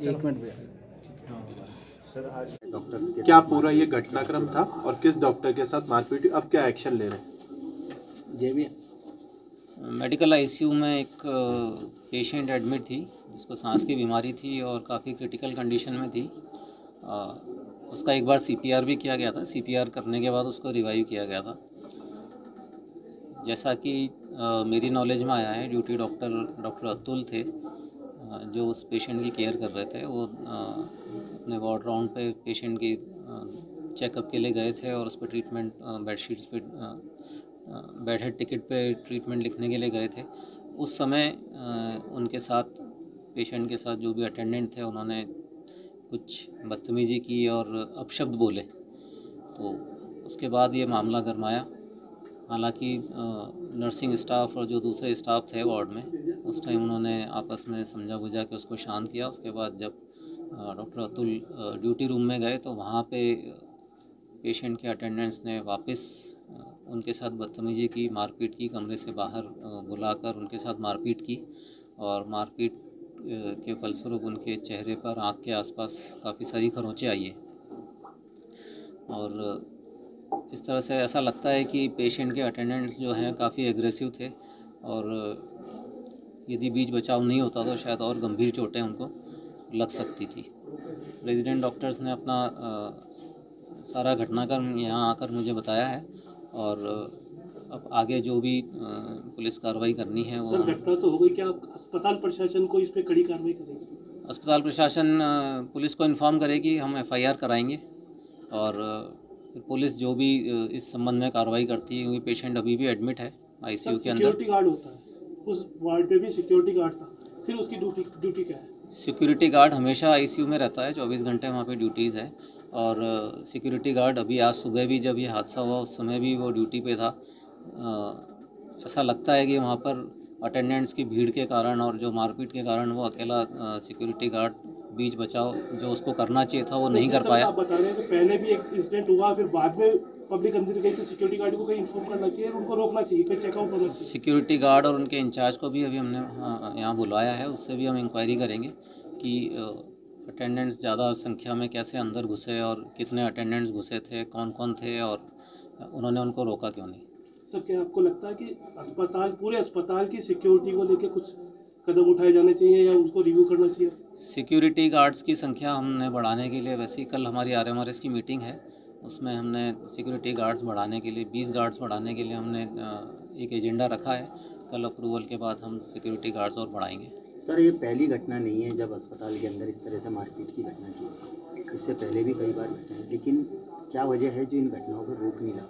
एक मिनट भैया। सर आज डॉक्टर्स के क्या पूरा ये घटनाक्रम था और किस डॉक्टर के साथ मारपीट हुई, अब क्या एक्शन ले रहे हैं? जे भी मेडिकल आईसीयू में एक पेशेंट एडमिट थी जिसको सांस की बीमारी थी और काफ़ी क्रिटिकल कंडीशन में थी। उसका एक बार सीपीआर भी किया गया था। सीपीआर करने के बाद उसको रिवाइव किया गया था। जैसा कि मेरी नॉलेज में आया है, ड्यूटी डॉक्टर अतुल थे जो उस पेशेंट की केयर कर रहे थे। वो अपने वार्ड राउंड पे पेशेंट की चेकअप के लिए गए थे और उस पर ट्रीटमेंट बेडशीट्स पे बेड हेड टिकट पे ट्रीटमेंट लिखने के लिए गए थे। उस समय उनके साथ पेशेंट के साथ जो भी अटेंडेंट थे उन्होंने कुछ बदतमीज़ी की और अपशब्द बोले, तो उसके बाद ये मामला गरमाया। हालांकि नर्सिंग स्टाफ और जो दूसरे स्टाफ थे वार्ड में उस टाइम उन्होंने आपस में समझा बुझा के उसको शांत किया। उसके बाद जब डॉक्टर अतुल ड्यूटी रूम में गए तो वहाँ पे पेशेंट के अटेंडेंट्स ने वापस उनके साथ बदतमीजी की, मारपीट की। कमरे से बाहर बुलाकर उनके साथ मारपीट की और मारपीट के फलस्वरूप उनके चेहरे पर, आँख के आसपास काफ़ी सारी खरोंचें आई है। और इस तरह से ऐसा लगता है कि पेशेंट के अटेंडेंट्स जो हैं काफ़ी एग्रेसिव थे और यदि बीच बचाव नहीं होता तो शायद और गंभीर चोटें उनको लग सकती थी। रेजिडेंट डॉक्टर्स ने अपना सारा घटनाक्रम यहाँ आकर मुझे बताया है और अब आगे जो भी पुलिस कार्रवाई करनी है वो। सर घटना तो हो गई, क्या अस्पताल प्रशासन को इस पे कड़ी कार्रवाई करेगी? अस्पताल प्रशासन पुलिस को इन्फॉर्म करेगी, हम एफआईआर कराएंगे और पुलिस जो भी इस संबंध में कार्रवाई करती है, क्योंकि पेशेंट अभी भी एडमिट है आईसीयू के अंदर। सिक्योरिटी गार्ड होता है, उस वार्ड पे भी सिक्योरिटी गार्ड था, फिर उसकी ड्यूटी क्या है? सिक्योरिटी गार्ड हमेशा आईसीयू में रहता है, 24 घंटे वहाँ पे ड्यूटीज़ है। और सिक्योरिटी गार्ड अभी आज सुबह भी जब ये हादसा हुआ उस समय भी वो ड्यूटी पे था। ऐसा लगता है कि वहाँ पर अटेंडेंट्स की भीड़ के कारण और जो मारपीट के कारण वो अकेला सिक्योरिटी गार्ड बीच बचाव जो उसको करना चाहिए था वो नहीं कर पाया। आप बता रहे हैं कि पहले भी एक इंसिडेंट हुआ, फिर बाद में पब्लिक अंदर गई तो सिक्योरिटी गार्ड को कहीं इन्फॉर्म करना चाहिए, उनको रोकना चाहिए, फिर चेकआउट होना चाहिए। सिक्योरिटी गार्ड और उनके इंचार्ज को भी अभी हमने यहाँ बुलाया है, उससे भी हम इंक्वायरी करेंगे कि अटेंडेंट्स ज़्यादा संख्या में कैसे अंदर घुसे और कितने अटेंडेंट्स घुसे थे, कौन कौन थे और उन्होंने उनको रोका क्यों नहीं। सर क्या आपको लगता है कि पूरे अस्पताल की सिक्योरिटी को लेकर कुछ कदम उठाए जाने चाहिए या उसको रिव्यू करना चाहिए? सिक्योरिटी गार्ड्स की संख्या हमने बढ़ाने के लिए, वैसे ही कल हमारी आरएमआरएस की मीटिंग है, उसमें हमने सिक्योरिटी गार्ड्स बढ़ाने के लिए 20 गार्ड्स बढ़ाने के लिए हमने एक एजेंडा रखा है। कल अप्रूवल के बाद हम सिक्योरिटी गार्ड्स और बढ़ाएंगे। सर ये पहली घटना नहीं है जब अस्पताल के अंदर इस तरह से मारपीट की घटना की, इससे पहले भी कई बार घटना है, लेकिन क्या वजह है जो इन घटनाओं पर रोक नहीं लगा?